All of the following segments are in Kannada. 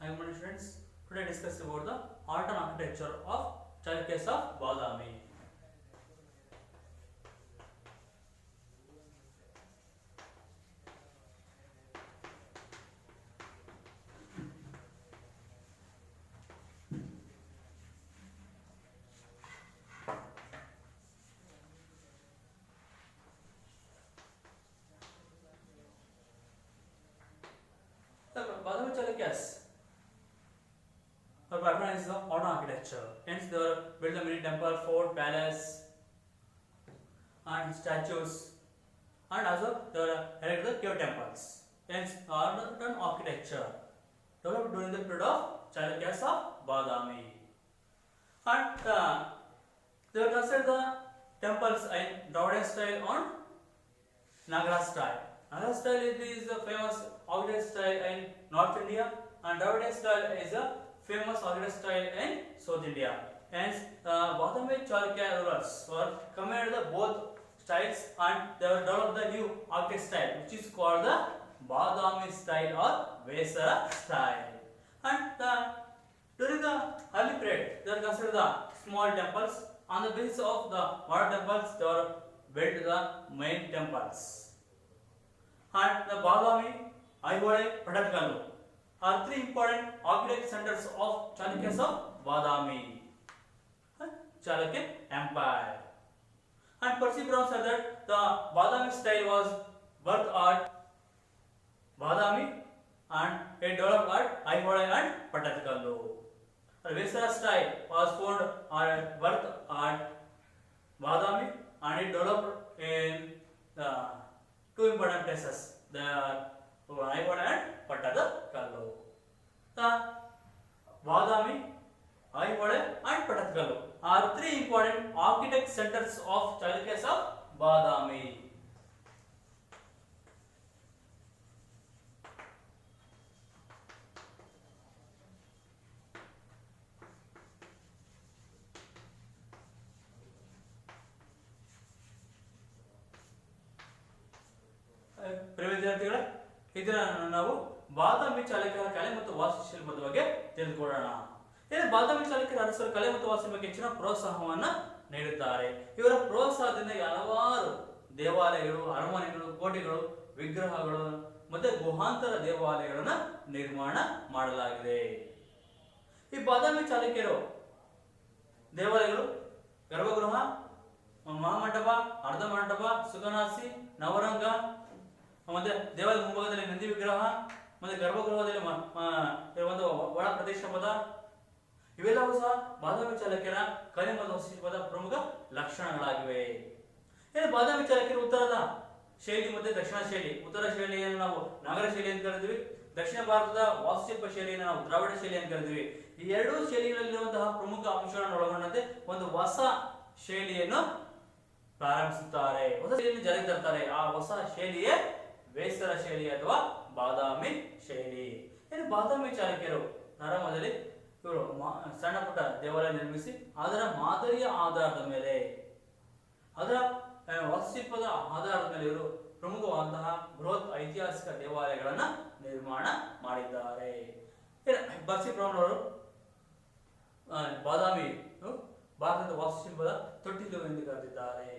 Hi, morning students. Today discuss about the art and architecture of Chalukyas of Badami. The Badami Chalukyas were patronized the art and architecture. Hence, they were built a many temple, fort, palace, and statues, and also they were erected the cave temples. Hence, art and architecture developed during the period of Chalukyas of Badami. And they were considered the temples in Dravidian style and Nagara style. Nagara style is the famous architect style in North India, and Dravidian style is a famous architect style in South India. Hence, Badami Chalukya rulers were combined the both styles, and they were developed the new architect style, which is called the Badami style or Vesara style. And during the early period, they were considered the small temples. On the basis of the modern temples, they were built the main temples. And the Badami, Aihole, Patatkalu are three important architect centers of Chalukyas of Badami, Chalukya Empire. And Percy Brown said that the Badami style was birth at Badami and it developed at Aihole and Patatkalu. The Vesara style was found at birth at Badami and it developed in the two important places, the Aihole and Patatkalu. The Badami, Aihole and Patatkalu are three important architect centers of Chalukyas of Badami. ಪ್ರಿಯ ವಿದ್ಯಾರ್ಥಿಗಳೇ, ಇದನ್ನ ನಾವು ಬಾದಾಮಿ ಚಾಲುಕ್ಯರ ಕಲೆ ಮತ್ತು ವಾಸ್ತುಶಿಲ್ಪದ ಬಗ್ಗೆ ತಿಳಿದುಕೊಳ್ಳೋಣ. ಇಲ್ಲಿ ಬಾದಾಮಿ ಚಾಲುಕ್ಯರ ಅರಸರು ಕಲೆ ಮತ್ತು ವಾಸ್ತುಶಿಲ್ಪಕ್ಕೆ ಹೆಚ್ಚಿನ ಪ್ರೋತ್ಸಾಹವನ್ನ ನೀಡುತ್ತಾರೆ. ಇವರ ಪ್ರೋತ್ಸಾಹದಿಂದ ಹಲವಾರು ದೇವಾಲಯಗಳು, ಅರಮನೆಗಳು, ಕೋಟೆಗಳು, ವಿಗ್ರಹಗಳು ಮತ್ತೆ ಗುಹಾಂತರ ದೇವಾಲಯಗಳನ್ನ ನಿರ್ಮಾಣ ಮಾಡಲಾಗಿದೆ. ಈ ಬಾದಾಮಿ ಚಾಲುಕ್ಯರು ದೇವಾಲಯಗಳು, ಗರ್ಭಗೃಹ, ಮಹಾಮಂಟಪ, ಅರ್ಧ ಮಂಟಪ, ಸುಖನಾಸಿ, ನವರಂಗ, ಮತ್ತೆ ದೇವಾಲಯದ ಮುಂಭಾಗದಲ್ಲಿ ನಂದಿ ವಿಗ್ರಹ, ಮತ್ತೆ ಗರ್ಭಗೃಹದಲ್ಲಿ ಒಂದು ಒಳ ಪ್ರದೇಶ ಪದ, ಇವೆಲ್ಲವೂ ಸಹ ಬಾದಾಮಿ ಚಾಲುಕ್ಯರ ಕಲೆ ಮತ್ತು ವಾಸ್ತುಶಿಲ್ಪದ ಪ್ರಮುಖ ಲಕ್ಷಣಗಳಾಗಿವೆ. ಏನು ಬಾದಾಮಿ ಚಾಲುಕ್ಯರು ಉತ್ತರದ ಶೈಲಿ ಮತ್ತೆ ದಕ್ಷಿಣ ಶೈಲಿ, ಉತ್ತರ ಶೈಲಿಯನ್ನು ನಾವು ನಾಗರ ಶೈಲಿ ಅಂತ ಕರಿತೀವಿ, ದಕ್ಷಿಣ ಭಾರತದ ವಾಸ್ತುಶಿಲ್ಪ ಶೈಲಿಯನ್ನು ನಾವು ದ್ರಾವಿಡ ಶೈಲಿ ಅಂತ ಕರಿತೀವಿ. ಈ ಎರಡೂ ಶೈಲಿಗಳಲ್ಲಿರುವಂತಹ ಪ್ರಮುಖ ಅಂಶಗಳನ್ನು ಒಳಗೊಂಡಂತೆ ಒಂದು ಹೊಸ ಶೈಲಿಯನ್ನು ಪ್ರಾರಂಭಿಸುತ್ತಾರೆ, ಹೊಸ ಶೈಲಿಯನ್ನು ಜಾರಿಗೆ ತರ್ತಾರೆ. ಆ ಹೊಸ ಶೈಲಿಯೇ ವೇಸರ ಶೈಲಿ ಅಥವಾ ಬಾದಾಮಿ ಶೈಲಿ. ಏನು ಬಾದಾಮಿ ಚಾಲುಕ್ಯರು ಆರಂಭದಲ್ಲಿ ಇವರು ಸಣ್ಣ ಪುಟ್ಟ ದೇವಾಲಯ ನಿರ್ಮಿಸಿ ಅದರ ಮಾದರಿಯ ಆಧಾರದ ಮೇಲೆ, ಅದರ ವಾಸ್ತುಶಿಲ್ಪದ ಆಧಾರದ ಮೇಲೆ ಇವರು ಪ್ರಮುಖವಾದಂತಹ ಬೃಹತ್ ಐತಿಹಾಸಿಕ ದೇವಾಲಯಗಳನ್ನ ನಿರ್ಮಾಣ ಮಾಡಿದ್ದಾರೆ. ಬರ್ಸಿ ಬ್ರೌನ್ ಅವರು ಬಾದಾಮಿ ಭಾರತದ ವಾಸ್ತುಶಿಲ್ಪದ ತೊಟ್ಟಿಲು ಎಂದು ಕರೆದಿದ್ದಾರೆ.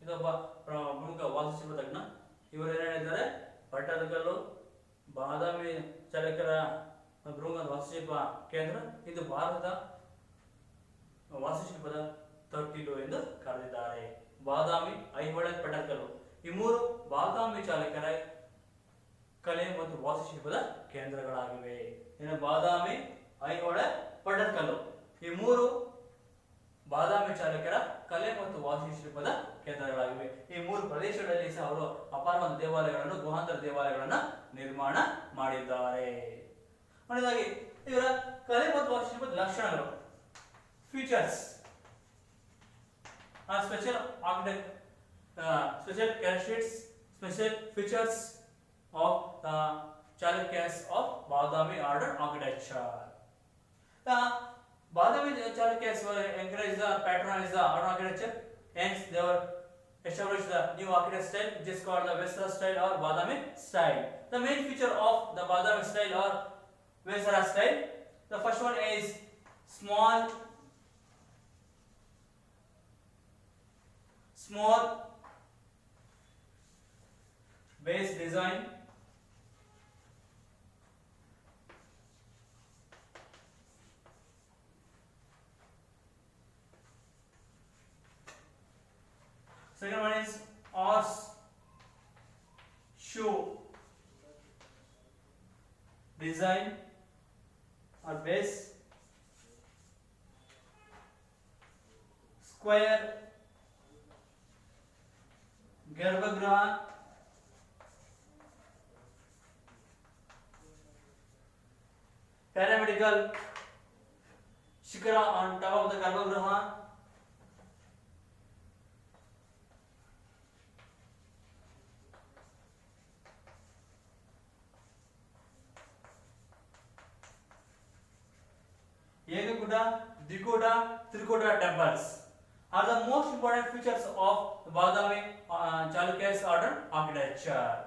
ಇದೊಬ್ಬ ಪ್ರಮುಖ ವಾಸ್ತುಶಿಲ್ಪ ತಜ್ಞ. ಇವರು ಏನ್ ಹೇಳಿದ್ದಾರೆ, ಪಟ್ಟದಕಲ್ಲು ಬಾದಾಮಿ ಚಾಲುಕ್ಯರ ಬೃಹತ್ ವಾಸ್ತುಶಿಲ್ಪ ಕೇಂದ್ರ, ಇದು ಭಾರತದ ವಾಸ್ತುಶಿಲ್ಪದ ತೊಟ್ಟಿಲು ಎಂದು ಕರೆದಿದ್ದಾರೆ. ಬಾದಾಮಿ, ಐಹೊಳೆ, ಪಟ್ಟದಕಲ್ಲು ಈ ಮೂರು ಬಾದಾಮಿ ಚಾಲುಕ್ಯರ ಕಲೆ ಮತ್ತು ವಾಸ್ತುಶಿಲ್ಪದ ಕೇಂದ್ರಗಳಾಗಿವೆ. ಇನ್ನು ಬಾದಾಮಿ, ಐಹೊಳೆ, ಪಟ್ಟದಕಲ್ಲು ಈ ಮೂರು ಬಾದಾಮಿ ಚಾಲುಕ್ಯರ ಕಲೆ ಮತ್ತು ವಾಸ್ತುಶಿಲ್ಪದ ಕೇಂದ್ರಗಳಾಗಿವೆ. ಈ ಮೂರು ಪ್ರದೇಶಗಳಲ್ಲಿ ಸಹ ಅವರು ಅಪಾರವಾದ ದೇವಾಲಯಗಳನ್ನು, ಗುಹಾಂತರ ದೇವಾಲಯಗಳನ್ನು ನಿರ್ಮಾಣ ಮಾಡಿದ್ದಾರೆ. ಮೊದಲಾಗಿ ಇವರ ಕಲೆ ಮತ್ತು ವಾಸ್ತುಶಿಲ್ಪದ ಲಕ್ಷಣಗಳು, features, special architect, special characteristics, special features of the Chalukyas of Badami art and architecture. Badami Chalukyas were encouraged the patronized the art architecture. Hence, they were established the new architect style, which is called the Vesara style or Badami style. The main feature of the Badami style or Vesara style. The first one is small base design. Second one is horseshoe design or base. Square Garbhagriha pyramidal shikara on top of the Garbhagriha. Ekakuta, Dvikuta, Trikuta temples are the most important features of the Badami Chalukya's modern architecture.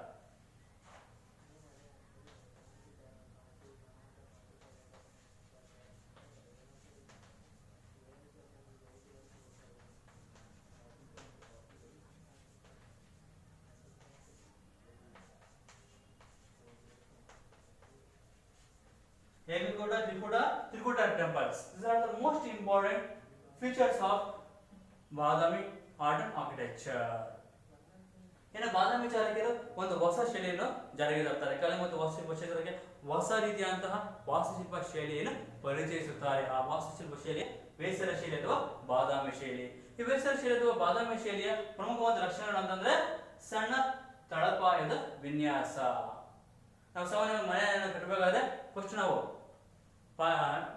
Ekakuta, Dvikuta, Trikuta temples. These are the most important features of Badami art architecture. ಇನ್ನು ಬಾದಾಮಿ ಚಾಲುಕ್ಯರು ಒಂದು ಹೊಸ ಶೈಲಿಯನ್ನು ಜಾರಿಗೆ ತರ್ತಾರೆ. ಕಲೆ ಮತ್ತು ವಾಸ್ತುಶಿಲ್ಪ ಕ್ಷೇತ್ರಕ್ಕೆ ಹೊಸ ರೀತಿಯಂತಹ ವಾಸ್ತುಶಿಲ್ಪ ಶೈಲಿಯನ್ನು ಪರಿಚಯಿಸುತ್ತಾರೆ. ಆ ವಾಸ್ತುಶಿಲ್ಪ ಶೈಲಿ ವೇಸರ ಶೈಲಿ ಅಥವಾ ಬಾದಾಮಿ ಶೈಲಿ. ಈ ವೇಸರ ಶೈಲಿ ಅಥವಾ ಬಾದಾಮಿ ಶೈಲಿಯ ಪ್ರಮುಖವಾದ ಲಕ್ಷಣಗಳು ಅಂತಂದ್ರೆ ಸಣ್ಣ ತಳಪಾಯದ ವಿನ್ಯಾಸ. ನಾವು ಸಾಮಾನ್ಯವಾಗಿ ಮನೆಯನ್ನು ಕಟ್ಟಬೇಕಾದ್ರೆ ಫಸ್ಟ್ ನಾವು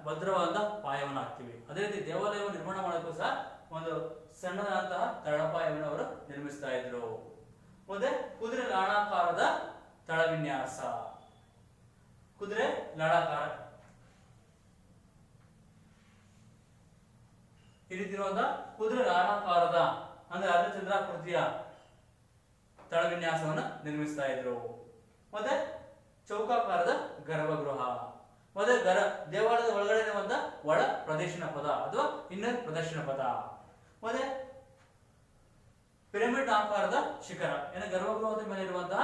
ಭದ್ರವಾದ ಪಾಯವನ್ನು ಹಾಕ್ತೀವಿ. ಅದೇ ರೀತಿ ದೇವಾಲಯವನ್ನು ನಿರ್ಮಾಣ ಮಾಡೋಕ್ಕೂ ಸಹ ಒಂದು ಸಣ್ಣದಾದಂತಹ ತಳಪಾಯವನ್ನು ಅವರು ನಿರ್ಮಿಸ್ತಾ ಇದ್ರು. ಮುಂದೆ ಕುದುರೆ ಲಾಳಾಕಾರದ ತಳವಿನ್ಯಾಸ. ಕುದುರೆ ಲಾಳಾಕಾರ ಈ ರೀತಿ ಇರುವಂತಹ ಕುದುರೆ ಲಾಳಾಕಾರದ ಅಂದ್ರೆ ಅರ್ಧಚಂದ್ರಾಕೃತಿಯ ತಳವಿನ್ಯಾಸವನ್ನು ನಿರ್ಮಿಸ್ತಾ ಇದ್ರು. ಮತ್ತೆ ಚೌಕಾಕಾರದ ಗರ್ಭಗೃಹ. ಮತ್ತೆ ದೇವಾಲಯದ ಒಳಗಡೆ ಇರುವಂತಹ ಒಳ ಪ್ರದಕ್ಷಿಣ ಪದ ಅಥವಾ ಇನ್ನರ್ ಪ್ರದಕ್ಷಿಣ ಪದ. ಮತ್ತೆ ಪಿರಮಿಡ್ ಆಕಾರದ ಶಿಖರ. ಏನು ಗರ್ಭಗೃಹದ ಮೇಲೆ ಇರುವಂತಹ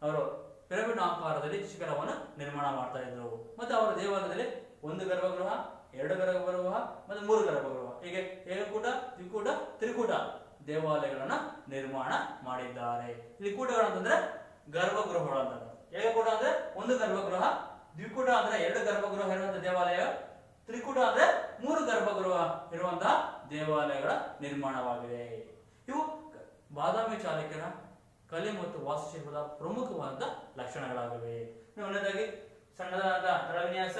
ಅವರು ಪಿರಮಿಡ್ ಆಕಾರದಲ್ಲಿ ಶಿಖರವನ್ನು ನಿರ್ಮಾಣ ಮಾಡ್ತಾ ಇದ್ರು. ಮತ್ತೆ ಅವರ ದೇವಾಲಯದಲ್ಲಿ ಒಂದು ಗರ್ಭಗೃಹ, ಎರಡು ಗರ್ಭಗೃಹ ಮತ್ತೆ ಮೂರು ಗರ್ಭಗೃಹ, ಹೀಗೆ ಏಕಕೂಟ, ದ್ವಿಕೂಟ, ತ್ರಿಕೂಟ ದೇವಾಲಯಗಳನ್ನ ನಿರ್ಮಾಣ ಮಾಡಿದ್ದಾರೆ. ಇಲ್ಲಿ ಕೂಟಗಳು ಅಂತಂದ್ರೆ ಗರ್ಭಗೃಹಗಳು ಅಂತ. ಏಕಕೂಟ ಅಂದ್ರೆ ಒಂದು ಗರ್ಭಗೃಹ, ದ್ವಿಕೂಟ ಅಂದ್ರೆ ಎರಡು ಗರ್ಭಗೃಹ ಇರುವಂತಹ ದೇವಾಲಯ, ತ್ರಿಕೂಟ ಅಂದ್ರೆ ಮೂರು ಗರ್ಭಗೃಹ ಇರುವಂತಹ ದೇವಾಲಯಗಳ ನಿರ್ಮಾಣವಾಗಿದೆ. ಇವು ಬಾದಾಮಿ ಚಾಲುಕ್ಯರ ಕಲೆ ಮತ್ತು ವಾಸ್ತುಶಿಲ್ಪದ ಪ್ರಮುಖವಾದ ಲಕ್ಷಣಗಳಾಗಿವೆ. ಒಂದನೇದಾಗಿ ಸಣ್ಣದಾದ ತಳವಿನ್ಯಾಸ,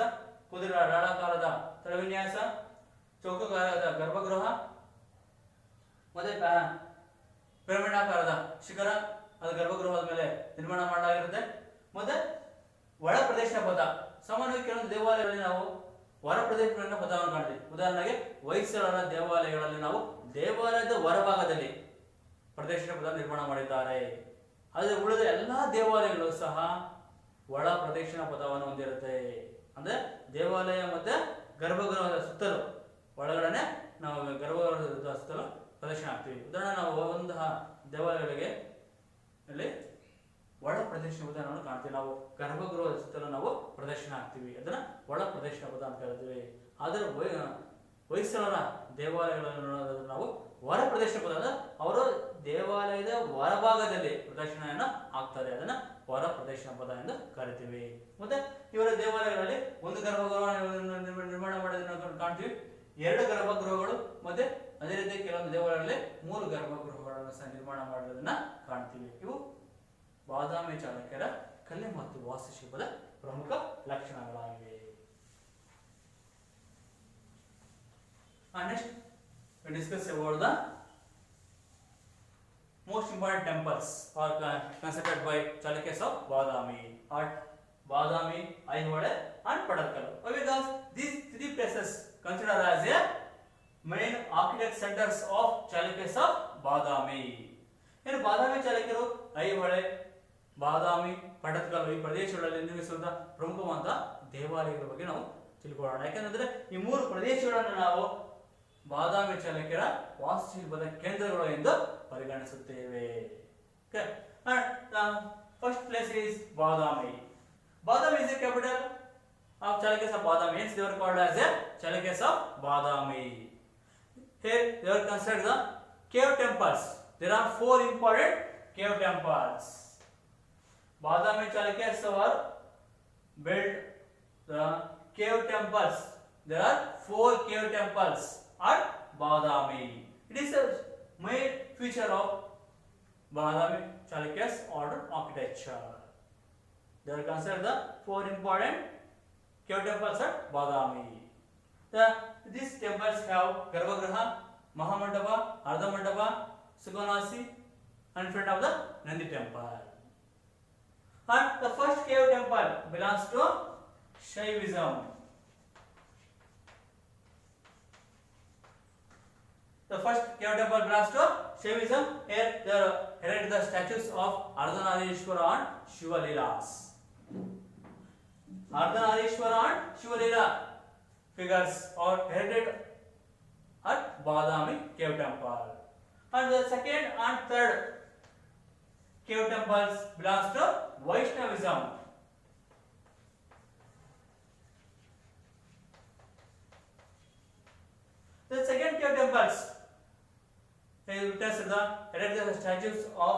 ಕುದುರೆ ಲಾಳಾಕಾರದ ತಳವಿನ್ಯಾಸ, ಚೌಕಾಕಾರದ ಗರ್ಭಗೃಹ, ಮತ್ತೆ ಪಿರಮಿಡಾಕಾರದ ಶಿಖರ ಅದು ಗರ್ಭಗೃಹದ ಮೇಲೆ ನಿರ್ಮಾಣ ಮಾಡಲಾಗಿರುತ್ತೆ. ಮತ್ತೆ ಒಳ ಪ್ರದೇಶ ಪಥ. ಸಾಮಾನ್ಯವಾಗಿ ಕೆಲವೊಂದು ದೇವಾಲಯಗಳಲ್ಲಿ ನಾವು ಹೊರ ಪ್ರದೇಶಗಳನ್ನ ಪದವನ್ನು ಕಾಣ್ತೀವಿ. ಉದಾಹರಣೆಗೆ ಹೊಯ್ಸಳರ ದೇವಾಲಯಗಳಲ್ಲಿ ನಾವು ದೇವಾಲಯದ ಹೊರಭಾಗದಲ್ಲಿ ಪ್ರದಕ್ಷಿಣ ಪದ ನಿರ್ಮಾಣ ಮಾಡಿದ್ದಾರೆ. ಆದರೆ ಉಳಿದ ಎಲ್ಲಾ ದೇವಾಲಯಗಳು ಸಹ ಒಳ ಪ್ರದಕ್ಷಿಣ ಪದವನ್ನು ಹೊಂದಿರುತ್ತೆ. ಅಂದ್ರೆ ದೇವಾಲಯ ಮತ್ತೆ ಗರ್ಭಗೃಹದ ಸುತ್ತಲೂ ಒಳಗಡೆ ನಾವು ಗರ್ಭಗೃಹದ ಸುತ್ತಲೂ ಪ್ರದಕ್ಷಿಣ ಆಗ್ತೀವಿ. ಉದಾಹರಣೆ ನಾವು ಒಂದು ದೇವಾಲಯಗಳಿಗೆ ಅಲ್ಲಿ ಒಳ ಪ್ರದಕ್ಷಿಣ ಪದವನ್ನು ಕಾಣ್ತೀವಿ. ನಾವು ಗರ್ಭಗೃಹದ ಸುತ್ತಲೂ ನಾವು ಪ್ರದಕ್ಷಿಣ ಆಗ್ತೀವಿ. ಅದನ್ನ ಒಳ ಪ್ರದಕ್ಷಿಣ ಪದ ಅಂತ ಕರಿತೀವಿ. ಆದರೆ ಹೊಯ್ಸಳರ ದೇವಾಲಯಗಳನ್ನು ನೋಡೋದಾದ್ರೆ ನಾವು ಹೊರ ಪ್ರದಕ್ಷಿಣ ಪದ ಅಂದ್ರೆ ಅವರು ದೇವಾಲಯದ ಹೊರಭಾಗದಲ್ಲಿ ಪ್ರದಕ್ಷಿಣೆಯನ್ನು ಹಾಕ್ತಾರೆ. ಅದನ್ನ ಹೊರ ಪ್ರದಕ್ಷಿಣ ಪದ ಎಂದು ಕರಿತೀವಿ. ಮತ್ತೆ ಇವರ ದೇವಾಲಯಗಳಲ್ಲಿ ಒಂದು ಗರ್ಭಗೃಹ ನಿರ್ಮಾಣ ಮಾಡೋದನ್ನ ಕಾಣ್ತೀವಿ, ಎರಡು ಗರ್ಭಗೃಹಗಳು, ಮತ್ತೆ ಅದೇ ರೀತಿ ಕೆಲವೊಂದು ದೇವಾಲಯಗಳಲ್ಲಿ ಮೂರು ಗರ್ಭಗೃಹಗಳನ್ನು ಸಹ ನಿರ್ಮಾಣ ಮಾಡೋದನ್ನ ಕಾಣ್ತೀವಿ. ಇವು ಬಾದಾಮಿ ಚಾಲುಕ್ಯರ ಕಲೆ ಮತ್ತು ವಾಸ್ತುಶಿಲ್ಪದ ಪ್ರಮುಖ ಲಕ್ಷಣಗಳಾಗಿವೆ. Next, we discuss about the most important temples are constructed by Chalukyas of Badami, at Badami, Aihole, and Padalkal. Why? Because these three places considered as a main architect centers of Chalukyas of Badami. In Badami Chalukyaru, Aihole, Badami Pattadakal ಈ ಪ್ರದೇಶಗಳಲ್ಲಿ ನಿರ್ಮಿಸಿರುವಂತಹ ಪ್ರಮುಖವಾದ ದೇವಾಲಯಗಳ ಬಗ್ಗೆ ನಾವು ತಿಳ್ಕೊಳ್ಳೋಣ. ಯಾಕಂದ್ರೆ ಈ ಮೂರು ಪ್ರದೇಶಗಳನ್ನು ನಾವು ಬಾದಾಮಿ ಚಾಲುಕ್ಯರ ವಾಸ್ತುಶಿಲ್ಪದ ಕೇಂದ್ರಗಳು ಎಂದು ಪರಿಗಣಿಸುತ್ತೇವೆ. First place is Badami. Badami is the capital of Chalukyas of Badami. Hence they were called as the Chalukyas of Badami. Here they are considered the cave temples. There are 4 important cave temples. Badami Chalukyas were built the cave temples. There are 4 cave temples at Badami. It is a main feature of Badami Chalukyas order architecture. They are considered the 4 important cave temples at Badami. These temples have Garbhagriha, Mahamandapa, Ardhamandapa, Sukanasi, and in front of the Nandi temple. And the first cave temple belongs to Shaivism. The first cave temple belongs to Shaivism. Here they are erected the statues of Ardhanarishwara and Shivalilas. Ardhanarishwara and Shivalila figures are erected at Badami cave temple. And the second and third cave temples belongs to Vaishnavism. The second cave temples witnessed the erected the statues of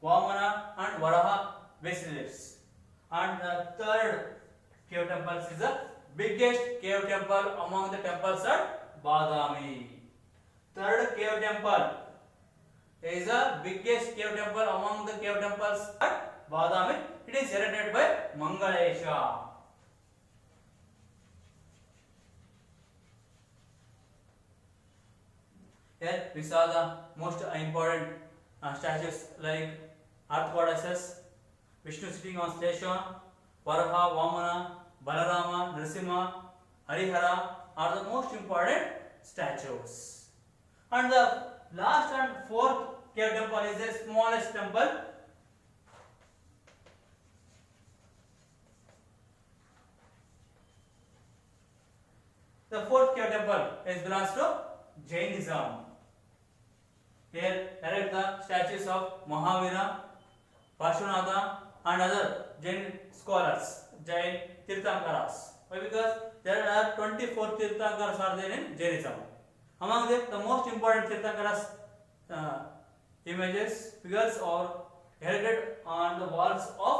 Vamana and Varaha bas reliefs. And the third cave temple is the biggest cave temple among the temples at Badami. Third cave temple is the biggest cave temple among the cave temples at Badami. It is erected by Mangalesha. Here we saw the most important statues like Earth goddesses, Vishnu sitting on station, Varaha, Vamana, Balarama, Narasimha, Harihara are the most important statues. And the last and fourth cave temple is the smallest temple. The fourth cave temple belongs to Jainism. Here erect the statues of Mahavira, Parshvanatha and other Jain scholars, Jain Tirthankaras. Why? Because there are 24 Tirthankaras are there in Jainism. Among them, the most important Tirthankaras images, figures are erected on the walls of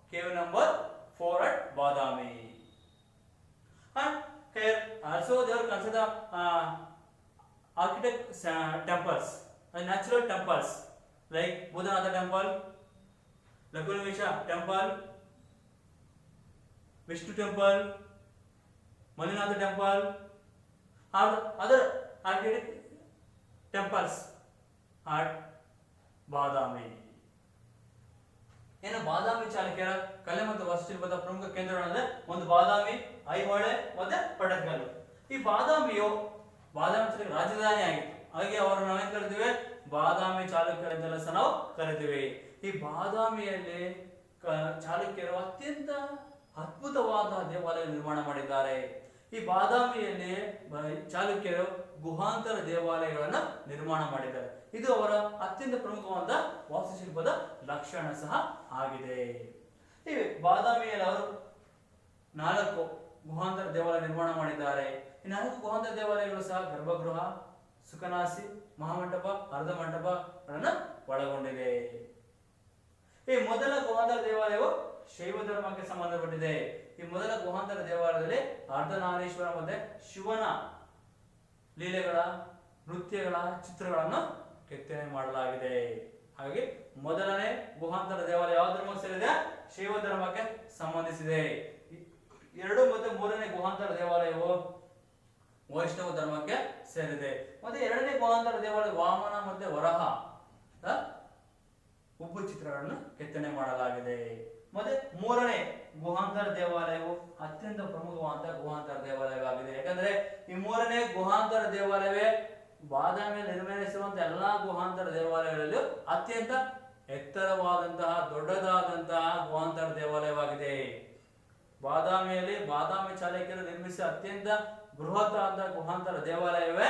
cave number 4 at Badami. And here also they are considered architect temples, natural temples like Buddhanatha temple, Lakunavisha temple, Vishnu temple, Malinatha temple, or other architect temples at Badami. ಏನು ಬಾದಾಮಿ ಚಾಲುಕ್ಯರ ಕಲೆ ಮತ್ತು ವಾಸ್ತುಶಿಲ್ಪದ ಪ್ರಮುಖ ಕೇಂದ್ರಗಳಂದ್ರೆ ಒಂದು ಬಾದಾಮಿ, ಐಹೊಳೆ ಮತ್ತೆ ಪಟ್ಟದಕಲ್ಲು. ಈ ಬಾದಾಮಿಯು ಬಾದಾಮಿ ಚಾಲುಕ್ಯರ ರಾಜಧಾನಿ ಆಗಿತ್ತು. ಹಾಗೆ ಅವರನ್ನು ನಾವೇನು ಕರಿತೀವಿ? ಬಾದಾಮಿ ಚಾಲುಕ್ಯರೆಂದೆಲ್ಲ ಸಹ ನಾವು ಕರಿತೀವಿ. ಈ ಬಾದಾಮಿಯಲ್ಲಿ ಚಾಲುಕ್ಯರು ಅತ್ಯಂತ ಅದ್ಭುತವಾದ ದೇವಾಲಯ ನಿರ್ಮಾಣ ಮಾಡಿದ್ದಾರೆ. ಈ ಬಾದಾಮಿಯಲ್ಲಿ ಚಾಲುಕ್ಯರು ಗುಹಾಂತರ ದೇವಾಲಯಗಳನ್ನು ನಿರ್ಮಾಣ ಮಾಡಿದ್ದಾರೆ. ಇದು ಅವರ ಅತ್ಯಂತ ಪ್ರಮುಖವಾದ ವಾಸ್ತುಶಿಲ್ಪದ ಲಕ್ಷಣ ಸಹ ಆಗಿದೆ. ಈ ಬಾದಾಮಿಯಲ್ಲಿ ಅವರು 4 ಗುಹಾಂತರ ದೇವಾಲಯ ನಿರ್ಮಾಣ ಮಾಡಿದ್ದಾರೆ. ಈ 4 ಗುಹಾಂತರ ದೇವಾಲಯಗಳು ಸಹ ಗರ್ಭಗೃಹ, ಸುಕನಾಸಿ, ಮಹಾಮಂಟಪ, ಅರ್ಧಮಂಟಪಗಳನ್ನು ಒಳಗೊಂಡಿದೆ. ಈ ಮೊದಲ ಗುಹಾಂತರ ದೇವಾಲಯವು ಶೈವ ಧರ್ಮಕ್ಕೆ ಸಂಬಂಧಪಟ್ಟಿದೆ. ಈ ಮೊದಲ ಗುಹಾಂತರ ದೇವಾಲಯದಲ್ಲಿ ಅರ್ಧನಾರೀಶ್ವರ ಮತ್ತೆ ಶಿವನ ಲೀಲೆಗಳ, ನೃತ್ಯಗಳ ಚಿತ್ರಗಳನ್ನು ಕೆತ್ತನೆ ಮಾಡಲಾಗಿದೆ. ಹಾಗಾಗಿ ಮೊದಲನೇ ಗುಹಾಂತರ ದೇವಾಲಯ ಯಾವ ಧರ್ಮಕ್ಕೆ ಸೇರಿದೆ? ಶೈವ ಧರ್ಮಕ್ಕೆ ಸಂಬಂಧಿಸಿದೆ. 2 ಮತ್ತು 3ನೇ ಗುಹಾಂತರ ದೇವಾಲಯವು ವೈಷ್ಣವ ಧರ್ಮಕ್ಕೆ ಸೇರಿದೆ. ಮತ್ತೆ 2ನೇ ಗುಹಾಂತರ ದೇವಾಲಯ ವಾಮನ ಮತ್ತೆ ವರಹ ಉಬ್ಬು ಚಿತ್ರಗಳನ್ನು ಕೆತ್ತನೆ ಮಾಡಲಾಗಿದೆ. ಮತ್ತೆ 3ನೇ ಗುಹಾಂತರ ದೇವಾಲಯವು ಅತ್ಯಂತ ಪ್ರಮುಖವಾದ ಗುಹಾಂತರ ದೇವಾಲಯವಾಗಿದೆ. ಯಾಕಂದ್ರೆ ಈ 3ನೇ ಗುಹಾಂತರ ದೇವಾಲಯವೇ ಬಾದಾಮಿಯಲ್ಲಿ ನಿರ್ಮಿಸಿರುವಂತಹ ಎಲ್ಲಾ ಗುಹಾಂತರ ದೇವಾಲಯಗಳಲ್ಲೂ ಅತ್ಯಂತ ಎತ್ತರವಾದಂತಹ ದೊಡ್ಡದಾದಂತಹ ಗುಹಾಂತರ ದೇವಾಲಯವಾಗಿದೆ. ಬಾದಾಮಿಯಲ್ಲಿ ಬಾದಾಮಿ ಚಾಲುಕ್ಯರು ನಿರ್ಮಿಸಿದ ಅತ್ಯಂತ ಬೃಹತ್ತಾದ ಗುಹಾಂತರ ದೇವಾಲಯವೇ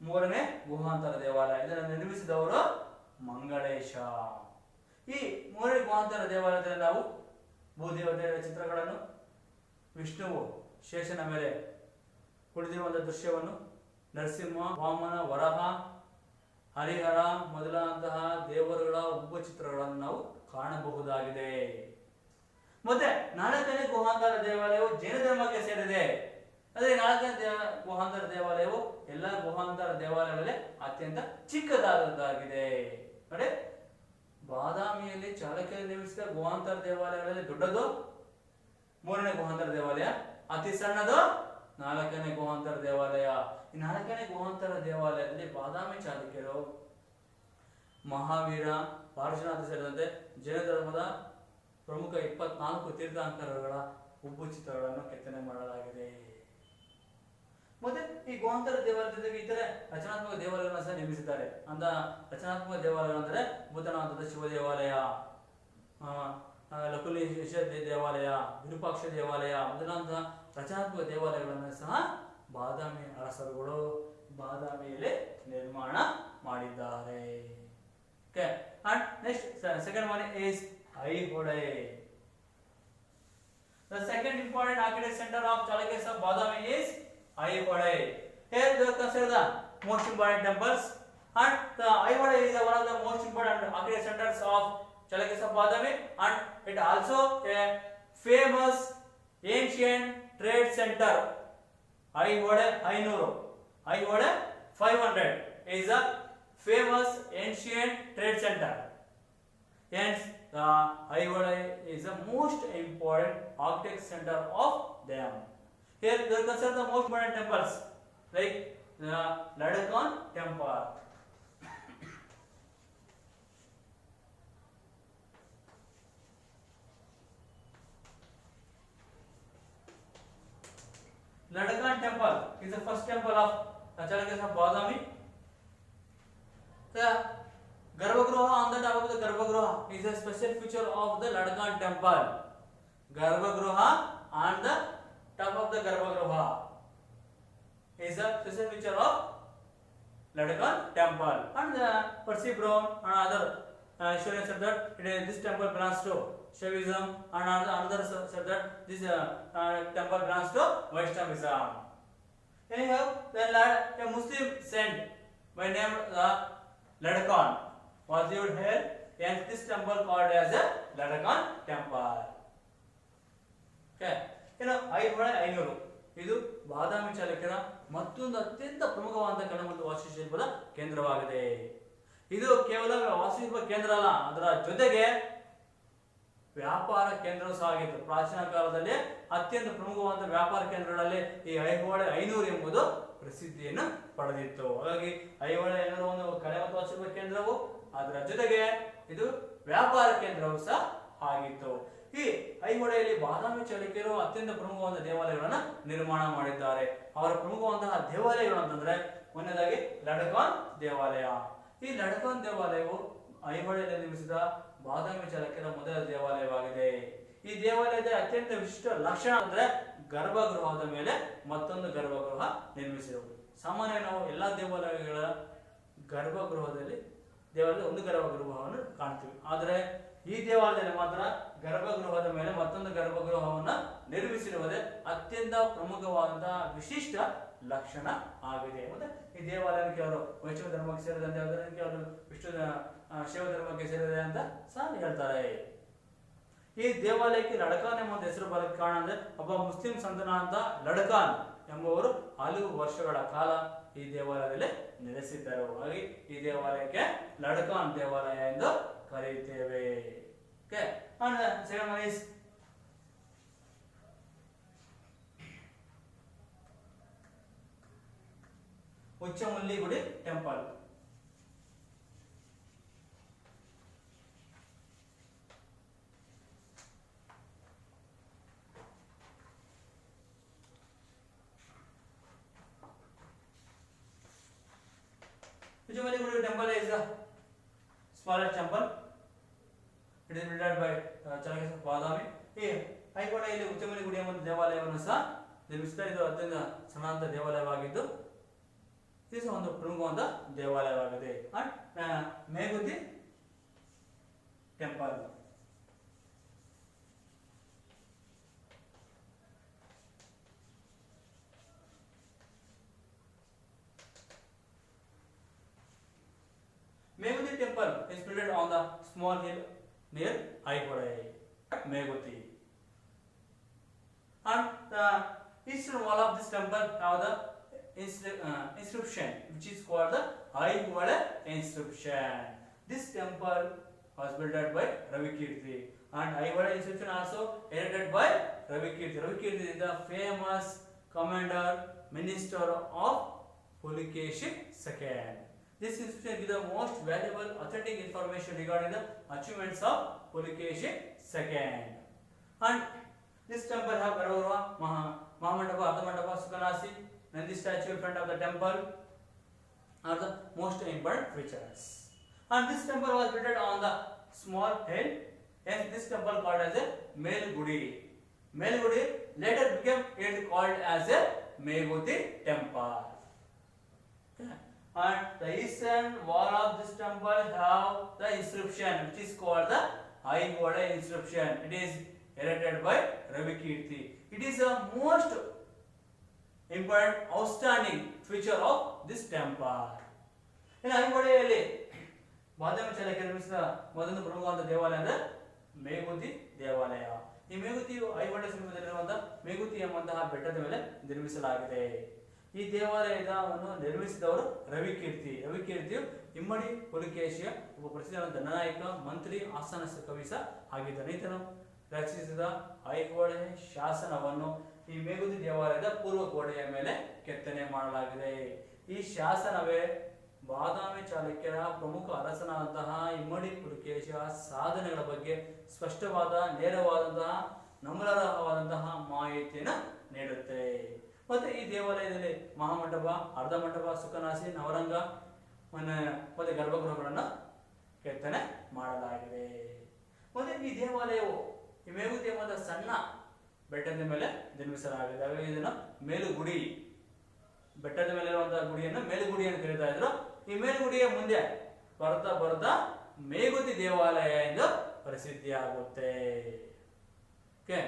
ಮೂರನೇ ಗುಹಾಂತರ ದೇವಾಲಯ. ಇದನ್ನು ನಿರ್ಮಿಸಿದವರು ಮಂಗಳೇಶ. ಈ ಮೂರನೇ ಗುಹಾಂತರ ದೇವಾಲಯದಲ್ಲಿ ನಾವು ಭೂದೇವತೆಯ ಚಿತ್ರಗಳನ್ನು, ವಿಷ್ಣುವು ಶೇಷನ ಮೇಲೆ ಕುಳಿತಿರುವಂತಹ ದೃಶ್ಯವನ್ನು, ನರಸಿಂಹ, ವಾಮನ, ವರಹ, ಹರಿಹರ ಮೊದಲಾದಂತಹ ದೇವರುಗಳ ಉಬ್ಬ ಚಿತ್ರಗಳನ್ನು ನಾವು ಕಾಣಬಹುದಾಗಿದೆ. ಮತ್ತೆ ನಾಲ್ಕನೇ ಗುಹಾಂತರ ದೇವಾಲಯವು ಜೈನ ಧರ್ಮಕ್ಕೆ ಸೇರಿದೆ. ಅದೇ ನಾಲ್ಕನೇ ಗುಹಾಂತರ ದೇವಾಲಯವು ಎಲ್ಲ ಗುಹಾಂತರ ದೇವಾಲಯಗಳಲ್ಲಿ ಅತ್ಯಂತ ಚಿಕ್ಕದಾದದ್ದಾಗಿದೆ. ನೋಡಿ, ಬಾದಾಮಿಯಲ್ಲಿ ಚಾಲುಕ್ಯರು ನಿರ್ಮಿಸಿದ ಗುಹಾಂತರ ದೇವಾಲಯಗಳಲ್ಲಿ ದೊಡ್ಡದು ಮೂರನೇ ಗುಹಾಂತರ ದೇವಾಲಯ, ಅತಿ ಸಣ್ಣದು ನಾಲ್ಕನೇ ಗುಹಾಂತರ ದೇವಾಲಯ. ಈ ನಾಲ್ಕನೇ ಗುಹಾಂತರ ದೇವಾಲಯದಲ್ಲಿ ಬಾದಾಮಿ ಚಾಲುಕ್ಯರು ಮಹಾವೀರ, ಪಾರ್ಶ್ವನಾಥ ಸೇರಿದಂತೆ ಜೈನ ಧರ್ಮದ ಪ್ರಮುಖ 24 ತೀರ್ಥಂಕರಗಳ ಉಬ್ಬು ಚಿತ್ರಗಳನ್ನು ಕೆತ್ತನೆ ಮಾಡಲಾಗಿದೆ. ಮತ್ತೆ ಈ ಗುಹಾಂತರ ದೇವಾಲಯದ ಜೊತೆಗೆ ಇತರೆ ರಚನಾತ್ಮಕ ದೇವಾಲಯಗಳನ್ನು ಸಹ ನಿರ್ಮಿಸಿದ್ದಾರೆ. ಅಂತ ರಚನಾತ್ಮಕ ದೇವಾಲಯ ಅಂದರೆ ಭೂತನಾಥದ ಶಿವ ದೇವಾಲಯ, ಲಕುಲೀಶ ದೇವಾಲಯ, ವಿರೂಪಾಕ್ಷ ದೇವಾಲಯ ಮೊದಲಾದಂತಹ ರಚನಾತ್ಮಕ ದೇವಾಲಯಗಳನ್ನು ಸಹ ಬಾದಾಮಿ ಅರಸರುಗಳು ಬಾದಾಮಿಯಲ್ಲಿ ನಿರ್ಮಾಣ ಮಾಡಿದ್ದಾರೆ. Okay, and next second one is Aihole. The second important architect center of Chalukyas of Badami is Aihole. Here they consider the most important temples, and the Aihole is one of the most important architect centers of Chalukyas of Badami, and it also a famous ancient trade center. Aihole 500, Aihole 500 is a famous ancient trade center. Hence, the Aihole is the most important architect center of them. Here, they consider the most important temples like the Ladakhan temple. Ladakhan temple is the first temple of the Chalukyas of Badami. The Garbhagruha on the top of the Garbhagruha is a special feature of the Ladakhan temple. Garbhagruha on the top of the Garbhagruha is a special feature of Ladakhan temple. And Percy Brown and other historians said that this temple belongs to Shaivism, and another said that this temple belongs to Vaishnavism. Anyhow, then a Muslim saint by name Ladakhan was lived here, and this temple called as a Ladakhan temple. Okay, Aihole 500 ಇದು ಬಾದಾಮಿ ಚಾಲುಕ್ಯರ ಮತ್ತೊಂದು ಅತ್ಯಂತ ಪ್ರಮುಖವಾದ ಕಲೆ ಮತ್ತು ವಾಸ್ತುಶಿಲ್ಪದ ಕೇಂದ್ರವಾಗಿದೆ. ಇದು ಕೇವಲ ವಾಸ್ತುಶಿಲ್ಪ ಕೇಂದ್ರ ಅಲ್ಲ, ಅದರ ಜೊತೆಗೆ ವ್ಯಾಪಾರ ಕೇಂದ್ರವೂ ಸಹ ಆಗಿತ್ತು. ಪ್ರಾಚೀನ ಕಾಲದಲ್ಲಿ ಅತ್ಯಂತ ಪ್ರಮುಖವಾದ ವ್ಯಾಪಾರ ಕೇಂದ್ರಗಳಲ್ಲಿ ಈ ಐಹೊಳೆ 500 ಎಂಬುದು ಪ್ರಸಿದ್ಧಿಯನ್ನು ಪಡೆದಿತ್ತು. ಹಾಗಾಗಿ ಐಹೊಳೆ 500 ಒಂದು ಕಲೆ ಮತ್ತು ವಾಸ್ತುಶಿಲ್ಪ ಕೇಂದ್ರವು, ಅದರ ಜೊತೆಗೆ ಇದು ವ್ಯಾಪಾರ ಕೇಂದ್ರವೂ ಸಹ ಆಗಿತ್ತು. ಈ ಐಹೊಳೆಯಲ್ಲಿ ಬಾದಾಮಿ ಚಾಲುಕ್ಯರು ಅತ್ಯಂತ ಪ್ರಮುಖವಾದ ದೇವಾಲಯಗಳನ್ನು ನಿರ್ಮಾಣ ಮಾಡಿದ್ದಾರೆ. ಅವರ ಪ್ರಮುಖವಾದಂತಹ ದೇವಾಲಯಗಳು ಅಂತಂದ್ರೆ ಮೊದಲನೇದಾಗಿ ಲಡಕಾನ್ ದೇವಾಲಯ. ಈ ಲಡಕಾನ್ ದೇವಾಲಯವು ಐಹೊಳೆಯಲ್ಲಿ ನಿರ್ಮಿಸಿದ ಬಾದಾಮಿ ಚಾಲುಕ್ಯರ ಮೊದಲ ದೇವಾಲಯವಾಗಿದೆ. ಈ ದೇವಾಲಯದ ಅತ್ಯಂತ ವಿಶಿಷ್ಟ ಲಕ್ಷಣ ಅಂದ್ರೆ ಗರ್ಭಗೃಹದ ಮೇಲೆ ಮತ್ತೊಂದು ಗರ್ಭಗೃಹ ನಿರ್ಮಿಸಿರುವುದು. ಸಾಮಾನ್ಯ ನಾವು ಎಲ್ಲಾ ದೇವಾಲಯಗಳ ಗರ್ಭಗೃಹದಲ್ಲಿ ಒಂದು ಗರ್ಭಗೃಹವನ್ನು ಕಾಣ್ತೀವಿ. ಆದರೆ ಈ ದೇವಾಲಯದಲ್ಲಿ ಮಾತ್ರ ಗರ್ಭಗೃಹದ ಮೇಲೆ ಮತ್ತೊಂದು ಗರ್ಭಗೃಹವನ್ನು ನಿರ್ಮಿಸಿರುವುದೇ ಅತ್ಯಂತ ಪ್ರಮುಖವಾದಂತಹ ವಿಶಿಷ್ಟ ಲಕ್ಷಣ ಆಗಿದೆ. ಮತ್ತೆ ಈ ದೇವಾಲಯಕ್ಕೆ ಅವರು ವೈಷ್ಣವ ಧರ್ಮಕ್ಕೆ ಸೇರಿದಂತೆ, ಅದಕ್ಕೆ ಅವರು ವಿಷ್ಣು ಶಿವ ಧರ್ಮಕ್ಕೆ ಸೇರಿದೆ ಅಂತ ಸಹ ಹೇಳ್ತಾರೆ. ಈ ದೇವಾಲಯಕ್ಕೆ ಲಡಕಾನ್ ಎಂಬ ಹೆಸರು ಬರಕ್ಕೆ ಕಾರಣ ಅಂದ್ರೆ ಒಬ್ಬ ಮುಸ್ಲಿಂ ಸಂತನಾದ ಲಡಕಾನ್ ಎಂಬುವರು ಹಲವು ವರ್ಷಗಳ ಕಾಲ ಈ ದೇವಾಲಯದಲ್ಲಿ ನೆಲೆಸಿದ್ದರು. ಹಾಗೆ ಈ ದೇವಾಲಯಕ್ಕೆ ಲಡಕಾನ್ ದೇವಾಲಯ ಎಂದು ಕರೆಯುತ್ತೇವೆ. Okay, and the second one is Uchamulli Gudi temple. Uchamulli Gudi temple is the smallest temple. It is built by Chalakesa Badami. ಈ ಐಹೊಳೆಯಲ್ಲಿ ಉಚ್ಚಮನಿ ಗುಡಿಯ ಒಂದು ದೇವಾಲಯವನ್ನು ಸಹ ನಿರ್ಮಿಸಿದ. ಇದು ಅತ್ಯಂತ ಸಣ್ಣದಾದ ದೇವಾಲಯವಾಗಿದ್ದು ಇದು ಸಹ ಒಂದು ಪ್ರಮುಖವಾದ ದೇವಾಲಯವಾಗಿದೆ. And Meguti temple. Meguti temple is built on the small hill near Aihole, Meguti. And the eastern wall of this temple have the inscription, which is called the Aihole inscription. This temple was built by Ravikirti, and Aihole inscription also erected by Ravikirti. Ravikirti is the famous commander, minister of Pulikeshin II. This inscription gives the most valuable, authentic information regarding the achievements of Pulikeshin II. And this temple have Garuva, Mahamandapa, Ardhamandapa, Sukanasi, Nandi statue in front of the temple are the most important features. And this temple was built on the small hill. Hence, this temple called as a Melgudi. Melgudi later became called as a Meguti temple. And the eastern wall of this temple have the inscription, which is called the Aihole inscription. It is erected by Ravikirti. It is the most important, outstanding feature of this temple. In Aihole, ಬಾದಾಮಿ ಚಾಲುಕ್ಯ ನಿರ್ಮಿಸಿದ ಮೊದಲ ಪ್ರಮುಖವಾದ ದೇವಾಲಯ ಅಂದರೆ ಮೇಗುತಿ ದೇವಾಲಯ. ಈ ಮೇಗುತಿಯು ಐಹೊಳೆ ಸಮೀಪದಲ್ಲಿರುವಂತಹ ಮೇಗುತಿ ಎಂಬಂತಹ ಬೆಟ್ಟದ ಮೇಲೆ ನಿರ್ಮಿಸಲಾಗಿದೆ. ಈ ದೇವಾಲಯವನ್ನು ನಿರ್ಮಿಸಿದವರು ರವಿಕೀರ್ತಿ. ರವಿಕೀರ್ತಿಯು ಇಮ್ಮಡಿ ಪುಲಿಕೇಶಿಯ ಒಬ್ಬ ಪ್ರಸಿದ್ಧ ದಂಡನಾಯಕ, ಮಂತ್ರಿ, ಆಸ್ಥಾನ ಕವಿ ಸಹ ಆಗಿದ್ದಾನೆ. ಈತನು ರಚಿಸಿದ ಐಹೊಳೆ ಶಾಸನವನ್ನು ಈ ಮೇಗುತಿ ದೇವಾಲಯದ ಪೂರ್ವ ಗೋಡೆಯ ಮೇಲೆ ಕೆತ್ತನೆ ಮಾಡಲಾಗಿದೆ. ಈ ಶಾಸನವೇ ಬಾದಾಮಿ ಚಾಲುಕ್ಯರ ಪ್ರಮುಖ ಅರಸನಾದಂತಹ ಇಮ್ಮಡಿ ಪುಲಿಕೇಶಿಯ ಸಾಧನೆಗಳ ಬಗ್ಗೆ ಸ್ಪಷ್ಟವಾದ, ನೇರವಾದಂತಹ, ನಮ್ರವಾದಂತಹ ಮಾಹಿತಿಯನ್ನು ನೀಡುತ್ತೆ. ಮತ್ತೆ ಈ ದೇವಾಲಯದಲ್ಲಿ ಮಹಾಮಂಟಪ, ಅರ್ಧಮಂಟಪ, ಸುಖನಾಸಿ, ನವರಂಗ ಮತ್ತೆ ಗರ್ಭಗೃಹಗಳನ್ನು ಕೆತ್ತನೆ ಮಾಡಲಾಗಿದೆ. ಮತ್ತೆ ಈ ದೇವಾಲಯವು ಈ ಮೇಗುತಿ ಎಂಬ ಸಣ್ಣ ಬೆಟ್ಟದ ಮೇಲೆ ನಿರ್ಮಿಸಲಾಗಿದೆ. ಹಾಗಾಗಿ ಇದನ್ನು ಮೇಲುಗುಡಿ, ಬೆಟ್ಟದ ಮೇಲೆ ಇರುವಂತಹ ಗುಡಿಯನ್ನು ಮೇಲುಗುಡಿ ಅಂತ ಕರೀತಾ ಇದ್ರು. ಈ ಮೇಲುಗುಡಿಯ ಮುಂದೆ ಬರ್ತಾ ಬರ್ತಾ ಮೇಗುತಿ ದೇವಾಲಯ ಎಂದು ಪ್ರಸಿದ್ಧಿಯಾಗುತ್ತೆ. ಓಕೆ,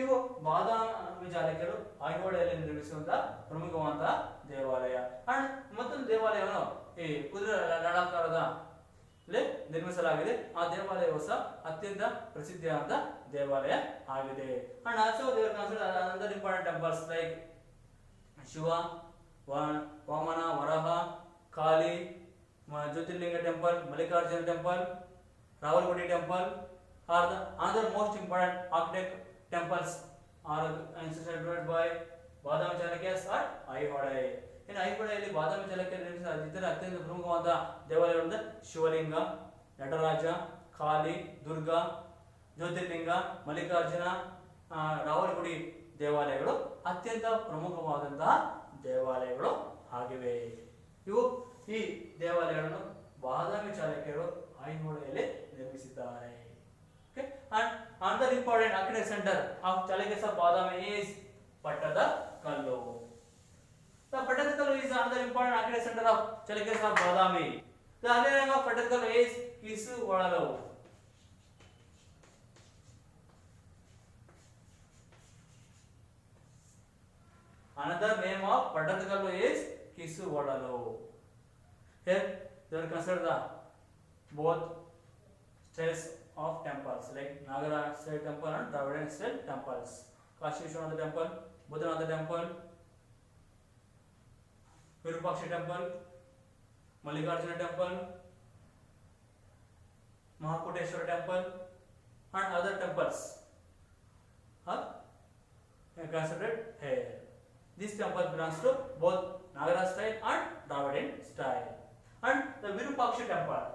ಇವು ಬಾದಾಮಿ ಚಾಲುಕ್ಯರು ಐಹೊಳೆಯಲ್ಲಿ ನಿರ್ಮಿಸುವಂತಹ ಪ್ರಮುಖವಾದಂತಹ ದೇವಾಲಯ. ಅಂಡ್ ಮತ್ತೊಂದು ದೇವಾಲಯವನ್ನು ಈ ಕುದುರೆ ನಳಾಕಾರದ ನಿರ್ಮಿಸಲಾಗಿದೆ. ಆ ದೇವಾಲಯವು ಸಹ ಅತ್ಯಂತ ಪ್ರಸಿದ್ಧಿಯಾದ ದೇವಾಲಯ ಆಗಿದೆ. And also there consider another important temples like Shiva, Vamana, Varaha, Kali, Jyotirlinga temple, Mallikarjuna temple, Ravalagudi temple are the other most important architect temples are instituted by Badami Chalukyas at Aihole. ಇನ್ನು ಐಹೊಳೆಯಲ್ಲಿ ಬಾದಾಮಿ ಚಾಲುಕ್ಯರು ನಿರ್ಮಿಸಿದ ಇತರ ಅತ್ಯಂತ ಪ್ರಮುಖವಾದ ದೇವಾಲಯಗಳು ಶಿವಲಿಂಗ, ನಟರಾಜ, ಕಾಳಿ, ದುರ್ಗಾ, ಜ್ಯೋತಿರ್ಲಿಂಗ, ಮಲ್ಲಿಕಾರ್ಜುನ, ರಾವಲಗುಡಿ ದೇವಾಲಯಗಳು ಅತ್ಯಂತ ಪ್ರಮುಖವಾದಂತಹ ದೇವಾಲಯಗಳು ಆಗಿವೆ. ಇವು ಈ ದೇವಾಲಯಗಳನ್ನು ಬಾದಾಮಿ ಚಾಲುಕ್ಯರು ಐಹೊಳೆಯಲ್ಲಿ ನಿರ್ಮಿಸಿದ್ದಾರೆ. And another important architect center of Chalukya of Badami is Pattadakallu. The Pattadakallu is another important architect center of Chalukya of Badami. The other name of Pattadakallu is Kisuvalalu. Another name of Pattadakallu is Kisuvalalu. Here they are considered the both styles of temples like Nagara style temple and Dravidian style temples. Kashi Vishwanath temple, Buddhanath temple, Virupaksha temple, Mallikarjuna temple, Mahakuteshwara temple and other temples are considered here. This temple belongs to both Nagara style and Dravidian style. And the Virupaksha temple,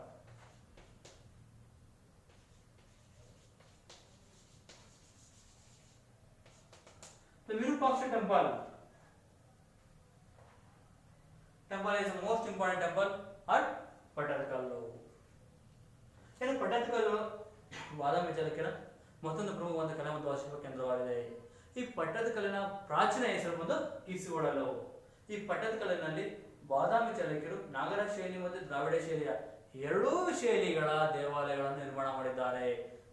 the Virupaksha temple is the most important temple at Pattadakallu. ಇನ್ನು ಪಟ್ಟದಕಲ್ಲು ಬಾದಾಮಿ ಚಾಲುಕ್ಯರ ಮತ್ತೊಂದು ಪ್ರಮುಖವಾದ ಕಲೆ ಮತ್ತು ವಾಸ್ತುಶಿಲ್ಪ ಕೇಂದ್ರವಾಗಿದೆ. ಈ ಪಟ್ಟದಕಲ್ಲಿನ ಪ್ರಾಚೀನ ಹೆಸರು ಬಂದು ಕೀಸುಗೊಡಲು. ಈ ಪಟ್ಟದಕಲ್ಲಿನಲ್ಲಿ ಬಾದಾಮಿ ಚಾಲುಕ್ಯರು ನಾಗರ ಶೈಲಿ ಮತ್ತು ದ್ರಾವಿಡ ಶೈಲಿಯ ಎರಡೂ ಶೈಲಿಗಳ ದೇವಾಲಯಗಳನ್ನು ನಿರ್ಮಾಣ ಮಾಡಿದ್ದಾರೆ.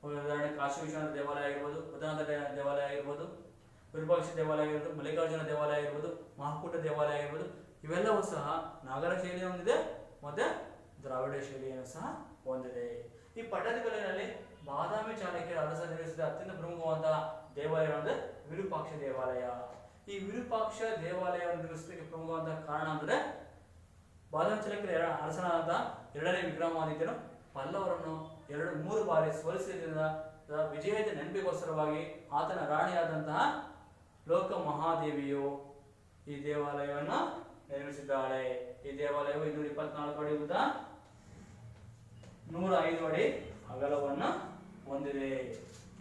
ಉದಾಹರಣೆ ಕಾಶಿ ವಿಶ್ವನಾಥ ದೇವಾಲಯ ಆಗಿರ್ಬೋದು, ಬುದ್ಧನಾಥ ದೇವಾಲಯ ಆಗಿರ್ಬೋದು, ವಿರೂಪಾಕ್ಷ ದೇವಾಲಯ ಆಗಿರ್ಬೋದು, ಮಲ್ಲಿಕಾರ್ಜುನ ದೇವಾಲಯ ಆಗಿರ್ಬೋದು, ಮಹಾಕೂಟ ದೇವಾಲಯ ಆಗಿರ್ಬೋದು, ಇವೆಲ್ಲವೂ ಸಹ ನಾಗರ ಶೈಲಿ ಹೊಂದಿದೆ ಮತ್ತೆ ದ್ರಾವಿಡ ಶೈಲಿಯನ್ನು ಸಹ ಹೊಂದಿದೆ. ಈ ಪಟ್ಟದಕಲ್ಲಿನಲ್ಲಿ ಬಾದಾಮಿ ಚಾಲುಕ್ಯರ ಅರಸ ನಿರ್ಮಿಸಿದ ಅತ್ಯಂತ ಪ್ರಮುಖವಾದ ದೇವಾಲಯ ಅಂದರೆ ವಿರೂಪಾಕ್ಷ ದೇವಾಲಯ. ಈ ವಿರೂಪಾಕ್ಷ ದೇವಾಲಯವನ್ನು ನಿರ್ಮಿಸಲಿಕ್ಕೆ ಪ್ರಮುಖವಾದ ಕಾರಣ ಅಂದರೆ ಬಾದಾಮಿ ಚಾಲುಕ್ಯರ ಅರಸನಾದ ಎರಡನೇ ವಿಕ್ರಮಾದಿತ್ಯನು ಪಲ್ಲವರನ್ನು 3 ಬಾರಿ ಸೋಲಿಸಿದ್ರಿಂದ ವಿಜಯದ ನೆನಪಿಗೋಸ್ಕರವಾಗಿ ಆತನ ರಾಣಿಯಾದಂತಹ ಲೋಕ ಮಹಾದೇವಿಯು ಈ ದೇವಾಲಯವನ್ನು ನಿರ್ಮಿಸಿದ್ದಾಳೆ. ಈ ದೇವಾಲಯವು 224 ಅಡಿ ಉದ್ದ, 105 ಅಡಿ ಅಗಲವನ್ನು ಹೊಂದಿದೆ.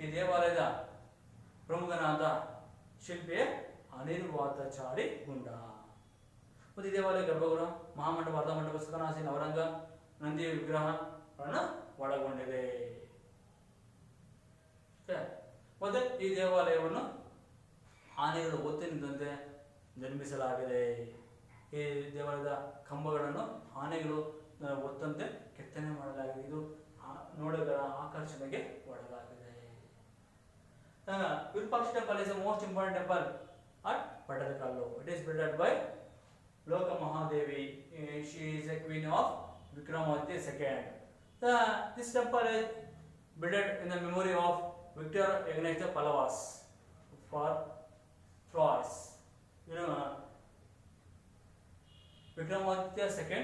ಈ ದೇವಾಲಯದ ಪ್ರಮುಖನಾದ ಶಿಲ್ಪಿ ಅನಿರ್ವಾತಾಚಾರಿ ಗುಂಡ. ಮತ್ತು ಈ ದೇವಾಲಯ ಗರ್ಭಗೃಹ, ಮಹಾಮಂಟಪ, ಅರ್ಧಮಂಟಪ, ಸುಖನಾಸಿ, ನವರಂಗ, ನಂದಿ ವಿಗ್ರಹಗಳನ್ನು ಒಳಗೊಂಡಿದೆ. ಮತ್ತೆ ಈ ದೇವಾಲಯವನ್ನು ಆನೆಗಳ ಒತ್ತಿನಿಂದಂತೆ ನಿರ್ಮಿಸಲಾಗಿದೆ. ಈ ದೇವಾಲಯದ ಕಂಬಗಳನ್ನು ಆನೆಗಳು ಒತ್ತಂತೆ ಕೆತ್ತನೆ ಮಾಡಲಾಗಿದೆ. ಇದು ನೋಡುಗರ ಆಕರ್ಷಣೆಗೆ ಒಳಗಾಗಿದೆ. Virupaksha temple is the most important temple at Pattadakallu. It is built by Loka Mahadevi. She is a queen of Vikramaditya II. This temple is built in the memory of Victor against the Pallavas for Troyes. You know, Vikramaditya II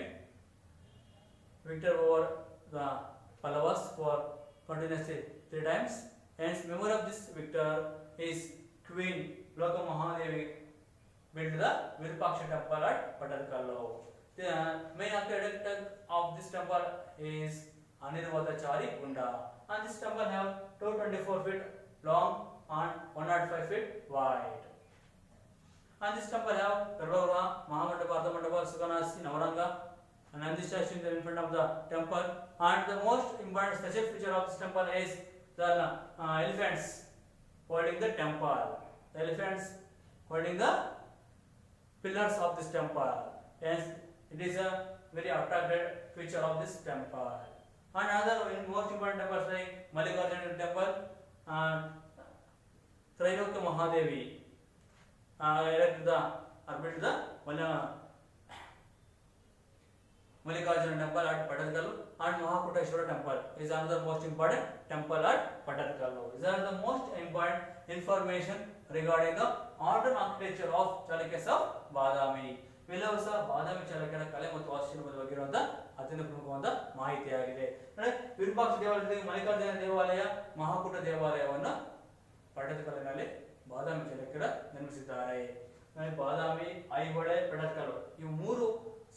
victor over the Pallavas for continuously 3 times. Hence, memory of this victor is Queen Loka Mahadevi built the Virupaksha temple at Pattadakallu. The main architect of this temple is Anirvadachari Gunda, and this temple have 224 feet long and 105 feet wide. And this temple have Garbhagriha, Mahamandapa, Ardhamandapa, Sukhanasi, Navaranga, and Nandi statue in front of the temple. And the most important special feature of this temple is the elephants holding the temple. The elephants holding the pillars of this temple. Hence, it is a very attractive feature of this temple. And another most important temples like Mallikarjuna temple and Trailokya Mahadevi erected the or built the Mallikarjuna temple at Pattadakallu, and Mahakuteshwara temple is another most important temple at Pattadakallu. These are the most important information regarding the modern architecture of Chalukyas of Badami. ಇವೆಲ್ಲವೂ ಸಹ ಬಾದಾಮಿ ಚಾಲುಕ್ಯರ ಕಲೆ ಮತ್ತು ವಾಸ್ತುಶಿಲ್ಪದ ಬಗ್ಗೆ ಇರುವಂತಹ ಅತ್ಯಂತ ಪ್ರಮುಖವಾದ ಮಾಹಿತಿಯಾಗಿದೆ. ವಿರೂಪಾಕ್ಷ ದೇವಾಲಯದಲ್ಲಿ ಮಲ್ಲಿಕಾರ್ಜುನ ದೇವಾಲಯ, ಮಹಾಕೂಟ ದೇವಾಲಯವನ್ನು ಪಟ್ಟದಕಲ್ಲಿನಲ್ಲಿ ಬಾದಾಮಿ ಚಾಲುಕ್ಯರು ನಿರ್ಮಿಸಿದ್ದಾರೆ. ಬಾದಾಮಿ, ಐಹೊಳೆ, ಪಟ್ಟದಕಲ್ಲು ಇವು 3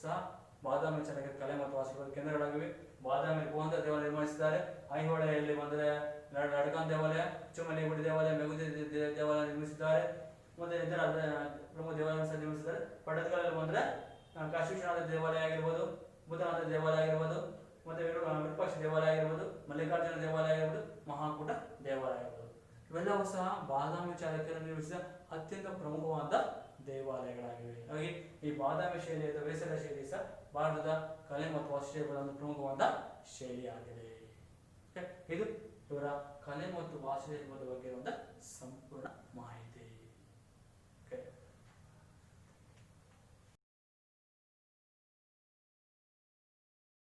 ಸಹ ಬಾದಾಮಿ ಚಾಲುಕ್ಯರ ಕಲೆ ಮತ್ತು ವಾಸ್ತುಶಿಲ್ಪದ ಕೇಂದ್ರಗಳಾಗಿವೆ. ಬಾದಾಮಿ ಗೋವಂತ ದೇವಾಲಯ ನಿರ್ಮಿಸಿದ್ದಾರೆ. ಐಹೊಳೆಯಲ್ಲಿ ಬಂದರೆ ನಡಕಾನ್ ದೇವಾಲಯ, ಚುಮಲಿಗುಡಿ ದೇವಾಲಯ, ಮೆಗುದಿ ದೇವಾಲಯ ನಿರ್ಮಿಸಿದ್ದಾರೆ. ಮತ್ತೆ ಇತರ ಪ್ರಮುಖ ದೇವಾಲಯ ಸಹ ನಿರ್ಮಿಸಿದ್ದಾರೆ. ಪಟ್ಟದಕಲ್ಲಲ್ಲಿ ಬಂದರೆ ಕಾಶಿ ವಿಶ್ವನಾಥ ದೇವಾಲಯ ಆಗಿರ್ಬೋದು, ಬುದ್ಧನಾಥ ದೇವಾಲಯ ಆಗಿರ್ಬೋದು, ಮತ್ತೆ ವಿರೂಪಾಕ್ಷ ದೇವಾಲಯ ಆಗಿರ್ಬೋದು, ಮಲ್ಲಿಕಾರ್ಜುನ ದೇವಾಲಯ ಆಗಿರ್ಬೋದು, ಮಹಾಕೂಟ ದೇವಾಲಯ ಆಗಿರ್ಬೋದು, ಇವೆಲ್ಲವೂ ಸಹ ಬಾದಾಮಿ ಚಾಲುಕ್ಯರು ನಿರ್ಮಿಸಿದ ಅತ್ಯಂತ ಪ್ರಮುಖವಾದ ದೇವಾಲಯಗಳಾಗಿವೆ. ಹಾಗಾಗಿ ಈ ಬಾದಾಮಿ ಶೈಲಿಯ ವೇಸರ ಶೈಲಿ ಸಹ ಭಾರತದ ಕಲೆ ಮತ್ತು ವಾಸ್ತುಶಿಲ್ಪದ ಒಂದು ಪ್ರಮುಖವಾದ ಶೈಲಿಯಾಗಿದೆ. ಇದು ಇವರ ಕಲೆ ಮತ್ತು ವಾಸ್ತುಶಿಲ್ಪದ ಬಗ್ಗೆ ಇರುವಂತಹ ಸಂಪೂರ್ಣ ಮಾಹಿತಿ.